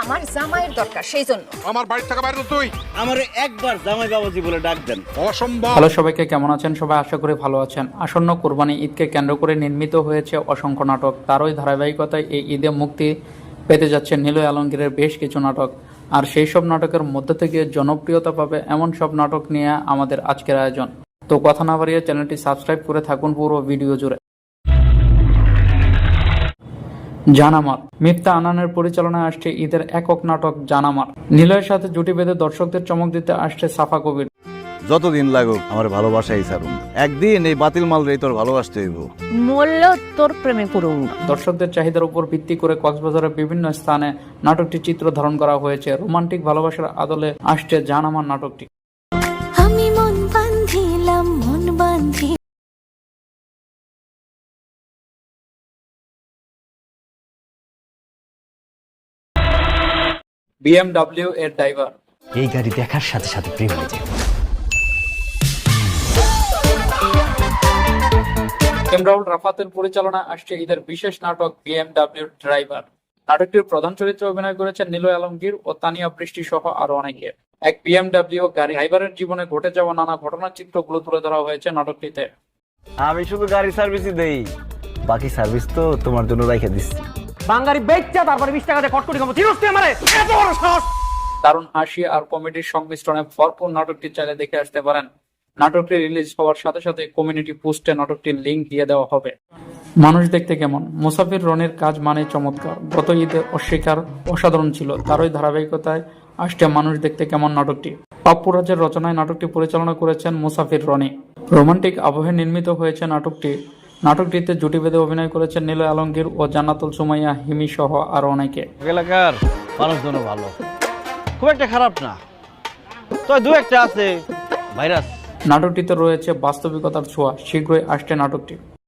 আমার জামাইয়ের দরকার, সেই জন্য। আমার বাড়ি থেকে বাইরে তুই আমারে একবার জামাই বাবাজি বলে ডাক দেন। অসম্ভব। হ্যালো সবাইকে, কেমন আছেন সবাই? আশা করি ভালো আছেন। আসন্ন কোরবানি ঈদকে কেন্দ্র করে নির্মিত হয়েছে অসংখ্য নাটক। তারই ধারাবাহিকতায় এই ঈদে মুক্তি পেতে যাচ্ছে নিলয় আলমগীরের বেশ কিছু নাটক। আর সেই সব নাটকের মধ্যে থেকে জনপ্রিয়তা পাবে এমন সব নাটক নিয়ে আমাদের আজকের আয়োজন। তো কথা না বাড়িয়ে চ্যানেলটি সাবস্ক্রাইব করে থাকুন পুরো ভিডিও জুড়ে। জানামার মিফতা আনানের পরিচালনায় আসছে ঈদের একক নাটক জানামার। নিলয়ের সাথে জুটি বেঁধে দর্শকদের চমক দিতে আসছে সাফা কবির। যতদিন লাগুক আমার ভালোবাসাই ছাড়ুন, একদিন এই বাতিল মাল রে তোর ভালোবাসতে হইব। মূল্য তোর প্রেমে পড়ুন। দর্শকদের চাহিদার উপর ভিত্তি করে কক্সবাজারের বিভিন্ন স্থানে নাটকটি চিত্র ধারণ করা হয়েছে। রোমান্টিক ভালোবাসার আদলে আসছে জানামার নাটকটি। আমি মন বাঁধিলাম, মন বাঁধি BMW এর ড্রাইভার। এই গাড়ি দেখার সাথে সাথে প্রেম হয়ে যায়। ইমরাউল রাফাতের পরিচালনায় আসছে ঈদের বিশেষ নাটক BMW ড্রাইভার। নাটকটির প্রধান চরিত্রে অভিনয় করেছেন নিলয় আলমগীর ও তানিয়া বৃষ্টি সহ আরো অনেকে। এক BMW গাড়ি ড্রাইভারের জীবনে ঘটে যাওয়া নানা ঘটনার চিত্রগুলো তুলে ধরা হয়েছে নাটকটিতে। আমি শুধু গাড়ি সার্ভিসই দেই, বাকি সার্ভিস তো তোমার জন্য রাইখা দিচ্ছি। বাঙালি বেচ্চা তারপরে 20 টাকা দিয়ে কটকটি খাবো। চিরস্তি আমারে এত বড় সাহস! দারুণ হাসি আর কমেডির সংমিশ্রণে ভরপুর নাটকটি চাইলে দেখে আসতে পারেন। নাটকটি রিলিজ হওয়ার সাথে সাথে কমিউনিটি পোস্টে নাটকটির লিংক দিয়ে দেওয়া হবে। মানুষ দেখতে কেমন? মুসাফির রনির কাজ মানে চমৎকার। গত ঈদে অস্বীকার অসাধারণ ছিল। তারই ধারাবাহিকতায় আসছে মানুষ দেখতে কেমন নাটকটি। পাপ্পুরাজের রচনায় নাটকটি পরিচালনা করেছেন মুসাফির রনি। রোমান্টিক আবহে নির্মিত হয়েছে নাটকটি। নাটকটিতে জুটি বেঁধে অভিনয় করেছেন নিলয় আলমগীর ও জান্নাতুল সুমাইয়া হিমি সহ আরো অনেকে। এলাকার মানুষজন ভালো, খুব একটা খারাপ না, তো দু একটা আছে ভাইরাস। নাটকটিতে রয়েছে বাস্তবিকতার ছোঁয়া। শীঘ্রই আসছে নাটকটি।